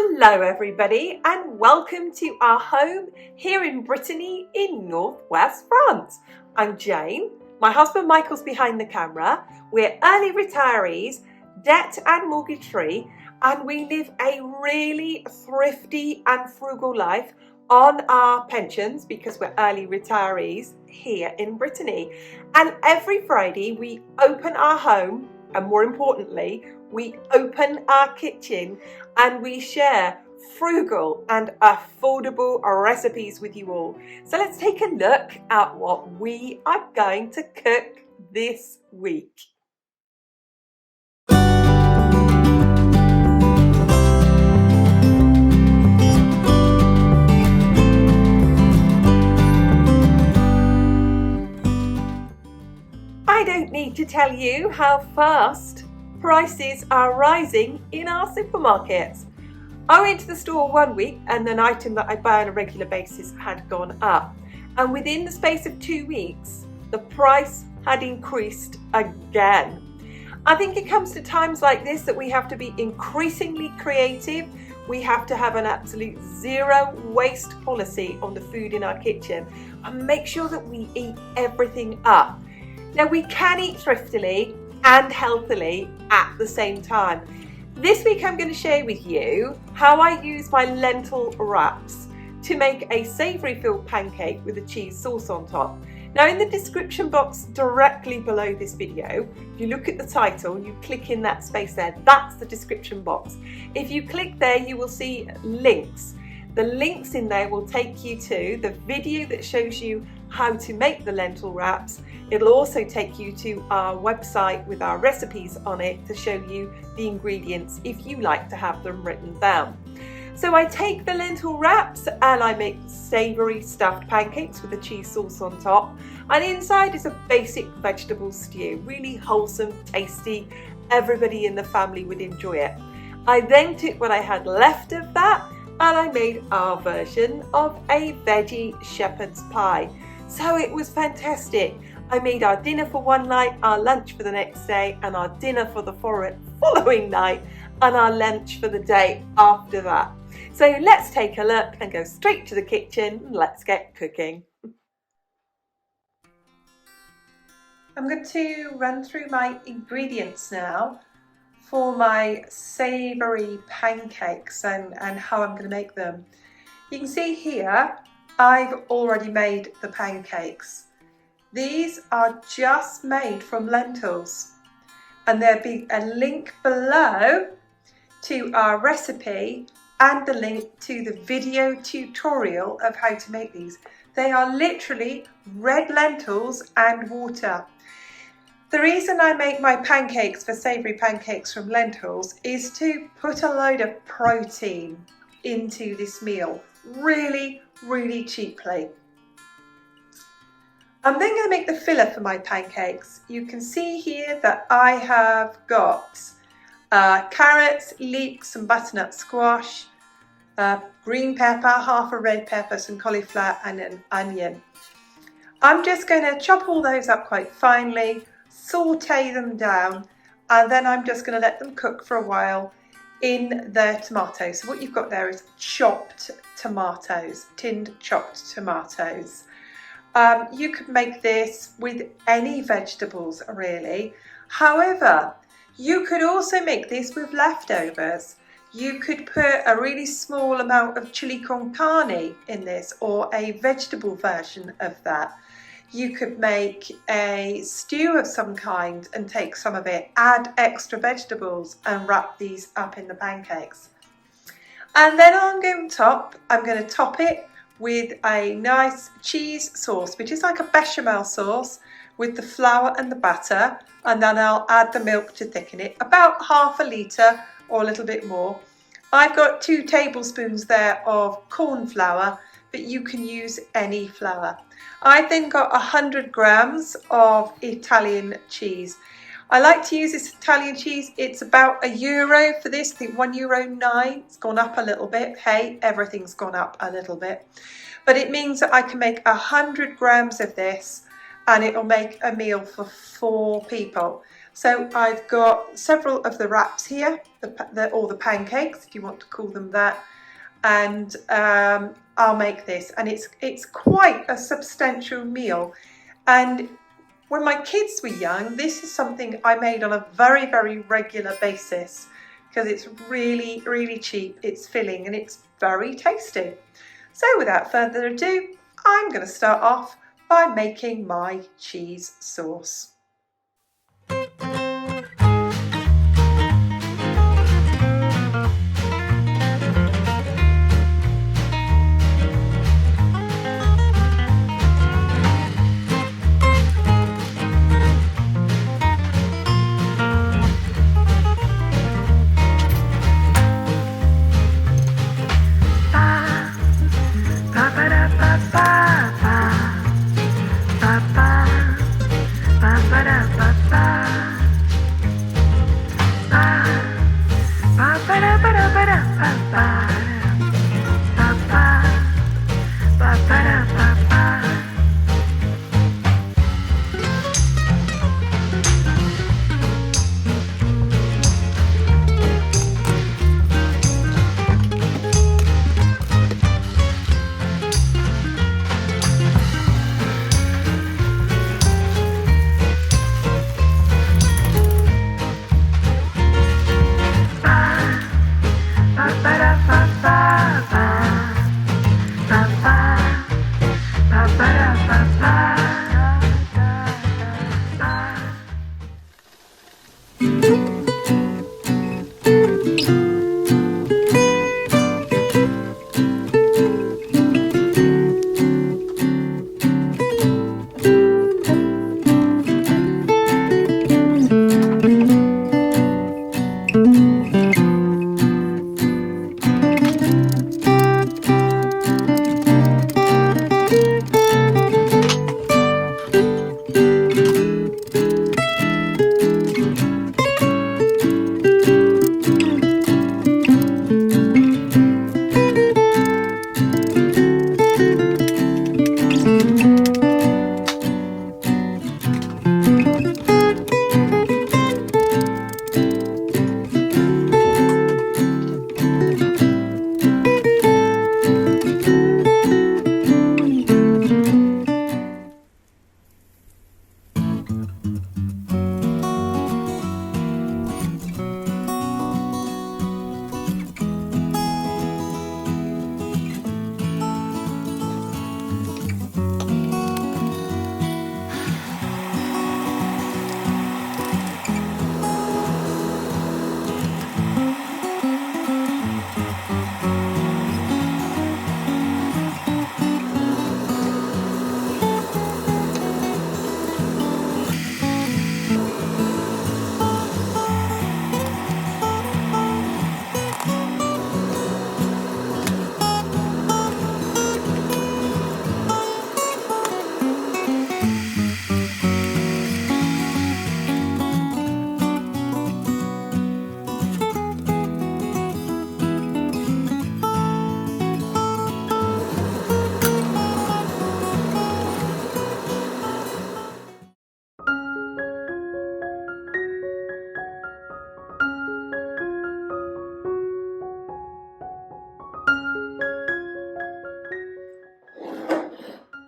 Hello everybody and welcome to our home here in Brittany in northwest France. I'm Jane, my husband Michael's behind the camera, we're early retirees, debt and mortgage free, and we live a really thrifty and frugal life on our pensions because we're early retirees here in Brittany. And every Friday we open our home, and more importantly, we open our kitchen and we share frugal and affordable recipes with you all. So let's take a look at what we are going to cook this week. I don't need to tell you how fast prices are rising in our supermarkets. I went to the store one week and an item that I buy on a regular basis had gone up. And within the space of 2 weeks, the price had increased again. I think it comes to times like this that we have to be increasingly creative. We have to have an absolute zero waste policy on the food in our kitchen and make sure that we eat everything up. Now we can eat thriftily and healthily at the same time. This week I'm going to share with you how I use my lentil wraps to make a savoury filled pancake with a cheese sauce on top. Now in the description box directly below this video, if you look at the title, you click in that space there, that's the description box. If you click there you will see links. The links in there will take you to the video that shows you how to make the lentil wraps. It'll also take you to our website with our recipes on it to show you the ingredients if you like to have them written down. So I take the lentil wraps and I make savoury stuffed pancakes with a cheese sauce on top, and inside is a basic vegetable stew, really wholesome, tasty, everybody in the family would enjoy it. I then took what I had left of that and I made our version of a veggie shepherd's pie. So it was fantastic. I made our dinner for one night, our lunch for the next day, and our dinner for the following night, and our lunch for the day after that. So let's take a look and go straight to the kitchen and let's get cooking. I'm going to run through my ingredients now for my savoury pancakes and how I'm going to make them. You can see here I've already made the pancakes. These are just made from lentils, and there'll be a link below to our recipe and the link to the video tutorial of how to make these. They are literally red lentils and water. The reason I make my pancakes for savoury pancakes from lentils is to put a load of protein into this meal really cheaply. I'm then going to make the filler for my pancakes. You can see here that I have got carrots, leeks, some butternut squash, green pepper, half a red pepper, some cauliflower and an onion. I'm just going to chop all those up quite finely, saute them down, and then I'm just going to let them cook for a while in the tomatoes. So what you've got there is chopped tomatoes, tinned chopped tomatoes. You could make this with any vegetables really. However, you could also make this with leftovers. You could put a really small amount of chili con carne in this, or a vegetable version of that. You could make a stew of some kind and take some of it, add extra vegetables and wrap these up in the pancakes. And then I'm going to top it with a nice cheese sauce, which is like a bechamel sauce with the flour and the butter, and then I'll add the milk to thicken it, about half a litre or a little bit more. I've got 2 tablespoons there of corn flour, but you can use any flour. I've then got 100 grams of Italian cheese. I like to use this Italian cheese. It's about €1 for this, I think €1.09. It's gone up a little bit. Hey, everything's gone up a little bit. But it means that I can make 100 grams of this and it'll make a meal for 4 people. So I've got several of the wraps here, or the pancakes, if you want to call them that, and I'll make this, and it's quite a substantial meal. And when my kids were young, this is something I made on a very, very regular basis because it's really, really cheap, it's filling, and it's very tasty. So without further ado, I'm going to start off by making my cheese sauce.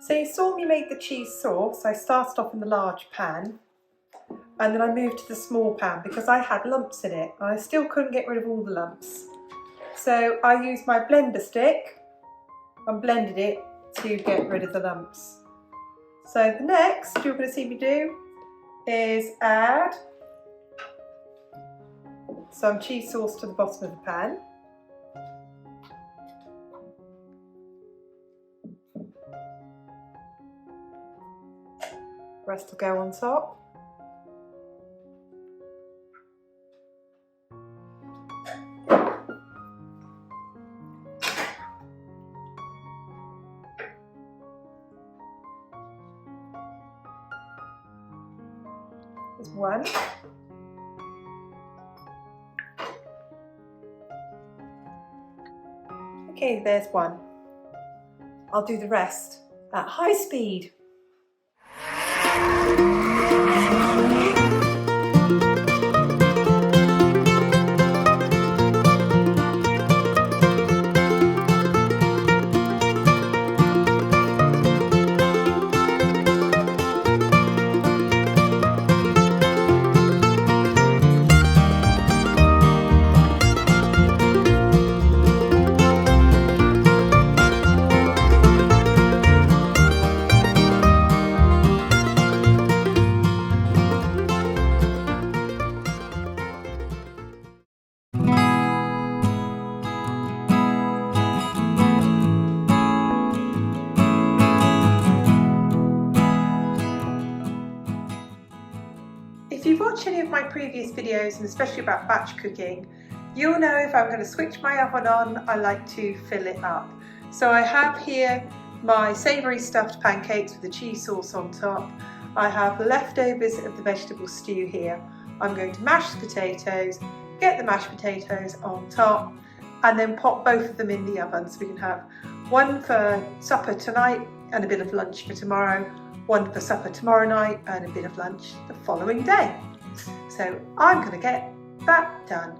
So you saw me make the cheese sauce. I started off in the large pan and then I moved to the small pan because I had lumps in it and I still couldn't get rid of all the lumps. So I used my blender stick and blended it to get rid of the lumps. So the next you're going to see me do is add some cheese sauce to the bottom of the pan. The rest will go on top. There's one. Okay, there's one. I'll do the rest at high speed. you've watched any of my previous videos, and especially about batch cooking, you'll know if I'm going to switch my oven on, I like to fill it up. So I have here my savoury stuffed pancakes with the cheese sauce on top. I have leftovers of the vegetable stew here. I'm going to mash the potatoes, get the mashed potatoes on top, and then pop both of them in the oven so we can have one for supper tonight and a bit of lunch for tomorrow, one for supper tomorrow night and a bit of lunch the following day. So I'm going to get that done.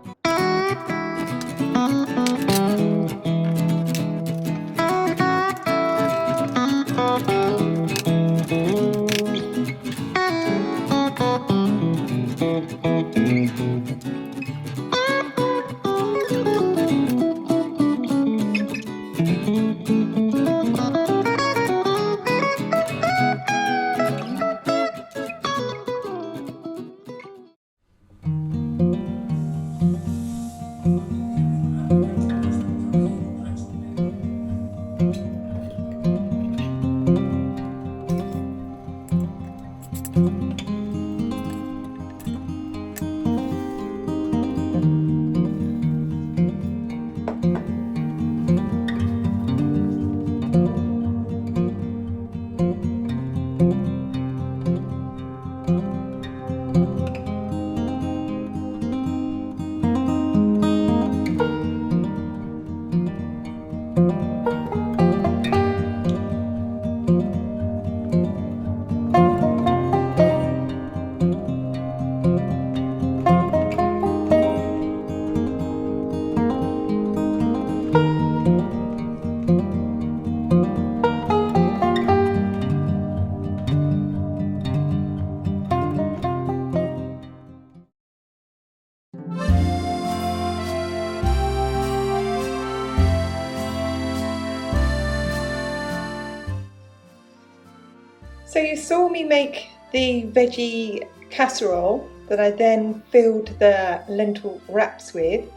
So you saw me make the veggie casserole that I then filled the lentil wraps with,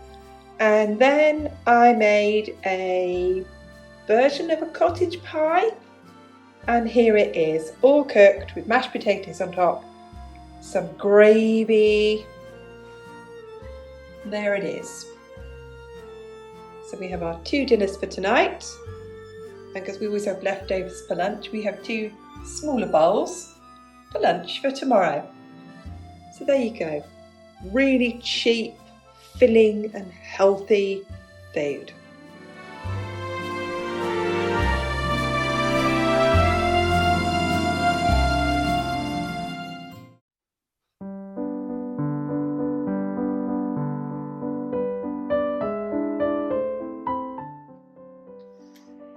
and then I made a version of a cottage pie, and here it is, all cooked with mashed potatoes on top, some gravy. There it is. So we have our 2 dinners for tonight, and because we always have leftovers for lunch, we have 2 smaller bowls for lunch for tomorrow. So there you go, really cheap, filling and healthy food.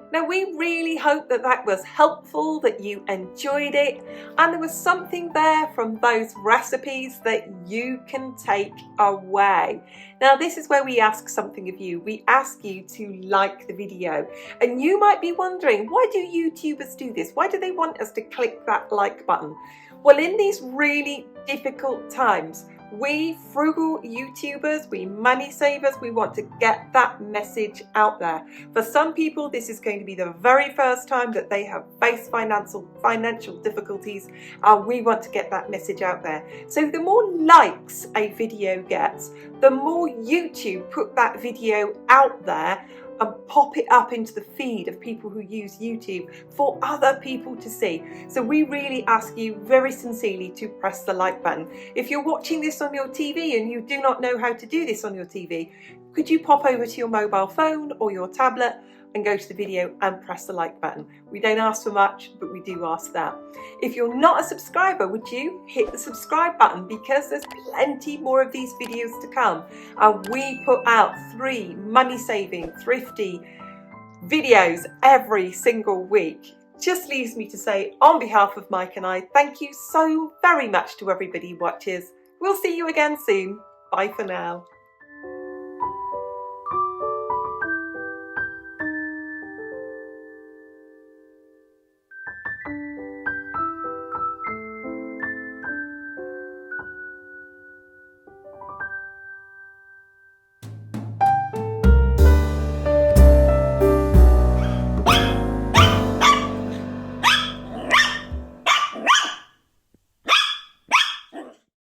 Now we really hope that that was helpful, that you enjoyed it, and there was something there from those recipes that you can take away. Now this is where we ask something of you. We ask you to like the video, and you might be wondering, why do YouTubers do this? Why do they want us to click that like button? Well, in these really difficult times, we frugal YouTubers, we money savers, we want to get that message out there. For some people, this is going to be the very first time that they have faced financial difficulties, and we want to get that message out there. So the more likes a video gets, the more YouTube put that video out there and pop it up into the feed of people who use YouTube for other people to see. So we really ask you very sincerely to press the like button. If you're watching this on your TV and you do not know how to do this on your TV, could you pop over to your mobile phone or your tablet and go to the video and press the like button? We don't ask for much, but we do ask that. If you're not a subscriber, would you hit the subscribe button, because there's plenty more of these videos to come, and we put out 3 money saving, thrifty videos every single week. Just leaves me to say, on behalf of Mike and I, thank you so very much to everybody who watches. We'll see you again soon. Bye for now.